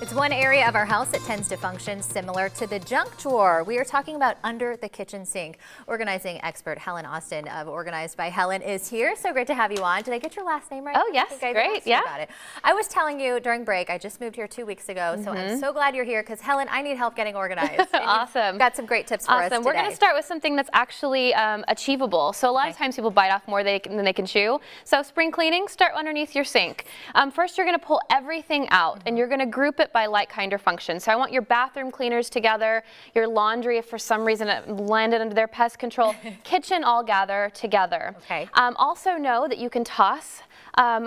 It's one area of our house that tends to function similar to the junk drawer. We are talking about under the kitchen sink. Organizing expert Helen Austin of Organized by Helen is here. So great to have you on. Did I get your last name right? Oh, yes. Great. Yeah. About it. I was telling you during break, I just moved here 2 weeks ago, so I'm so glad you're here because, Helen, I need help getting organized. Awesome. Got some great tips for us today. We're going to start with something that's actually achievable. So a lot of times people bite off more than they can chew. So spring cleaning, start underneath your sink. First, you're going to pull everything out and you're going to group it by like, kind, or function. So I want your bathroom cleaners together, your laundry if for some reason it landed under their pest control, kitchen all gather together. Okay. Also know that you can toss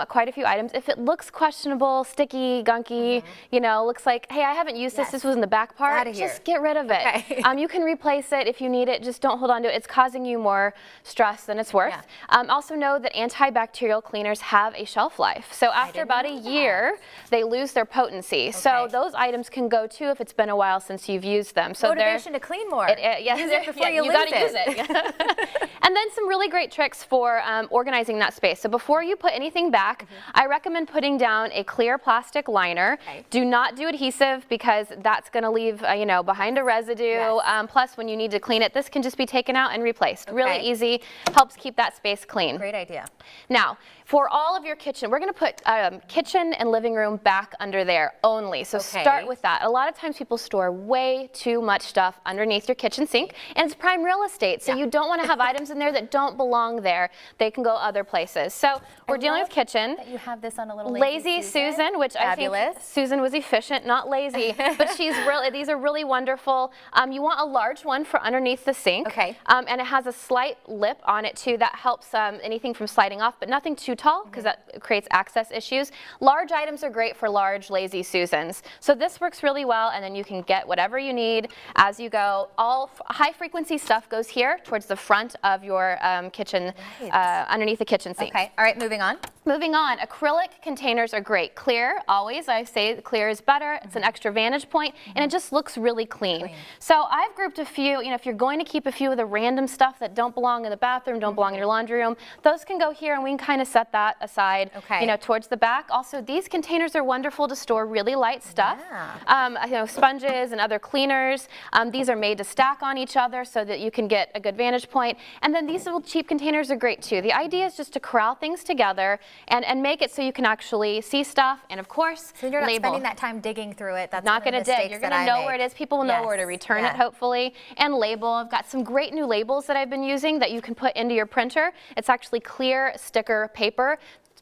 quite a few items. If it looks questionable, sticky, gunky, you know, looks like, hey, I haven't used this was in the back part, just get rid of it. Okay. You can replace it if you need it, just don't hold on to it. It's causing you more stress than it's worth. Also know that antibacterial cleaners have a shelf life. So after about a year, they lose their potency. So those items can go too if it's been a while since you've used them. So motivation to clean more. Use it before you lose gotta use it. And then some really great tricks for organizing that space. So before you put anything back, I recommend putting down a clear plastic liner. Do not do adhesive because that's going to leave you know, behind a residue. Plus, when you need to clean it, this can just be taken out and replaced. Really easy, helps keep that space clean. Great idea. Now, for all of your kitchen, we're going to put kitchen and living room back under there only. So start with that. A lot of times people store way too much stuff underneath your kitchen sink, and it's prime real estate. So you don't want to have items in there that don't belong there. They can go other places. So we're dealing with kitchen. That you have this on a little Lazy Susan, which fabulous. I think Susan was efficient, not lazy, but she's really, these are really wonderful. You want a large one for underneath the sink. And it has a slight lip on it too that helps anything from sliding off, but nothing too tall because that creates access issues. Large items are great for large Lazy Susans. So this works really well, and then you can get whatever you need as you go. All high frequency stuff goes here towards the front of your kitchen, underneath the kitchen sink. All right, moving on. Moving on, acrylic containers are great. Clear, always, I say clear is better. It's an extra vantage point, and it just looks really clean. So I've grouped a few, you know, if you're going to keep a few of the random stuff that don't belong in the bathroom, don't belong in your laundry room, those can go here, and we can kind of set that aside, you know, towards the back. Also, these containers are wonderful to store really light stuff. You know, sponges and other cleaners. These are made to stack on each other so that you can get a good vantage point. And then these little cheap containers are great too. The idea is just to corral things together and make it so you can actually see stuff, and of course, so you're not label. spending that time digging through it. That's not going to dig. You're going to know where it is. People will know where to return it, hopefully. And label. I've got some great new labels that I've been using that you can put into your printer. It's actually clear sticker paper.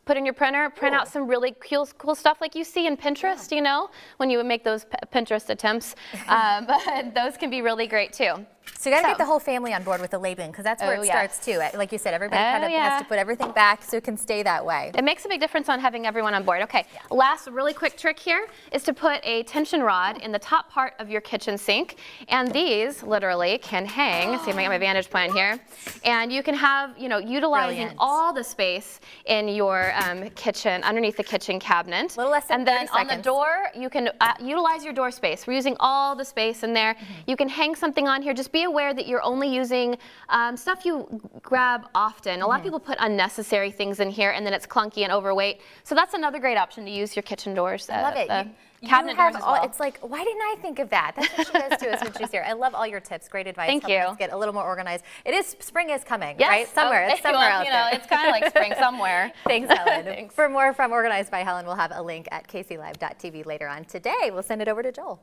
Put in your printer, print out some really cool stuff like you see in Pinterest, you know, when you would make those Pinterest attempts. But those can be really great too. So you got to get the whole family on board with the labeling because that's where it starts too. Like you said, everybody kind of has to put everything back so it can stay that way. It makes a big difference on having everyone on board. Okay, last really quick trick here is to put a tension rod in the top part of your kitchen sink, and these literally can hang. See if I get my vantage point here, and you can have, you know, utilizing all the space in your kitchen, underneath the kitchen cabinet. A little less than 30 seconds. On the door, you can utilize your door space. We're using all the space in there. You can hang something on here. Just be aware that you're only using stuff you grab often. A lot of people put unnecessary things in here and then it's clunky and overweight. So that's another great option to use your kitchen doors. I love it. Cabinet doors as well. It's like, why didn't I think of that? That's what she does to us when she's here. I love all your tips. Great advice. Thank you. Let's get a little more organized. Spring is coming, right? Somewhere. It's somewhere out there. It's kind of like spring somewhere. Thanks, Helen. Thanks. For more from Organized by Helen, we'll have a link at kclive.tv later on today. We'll send it over to Joel.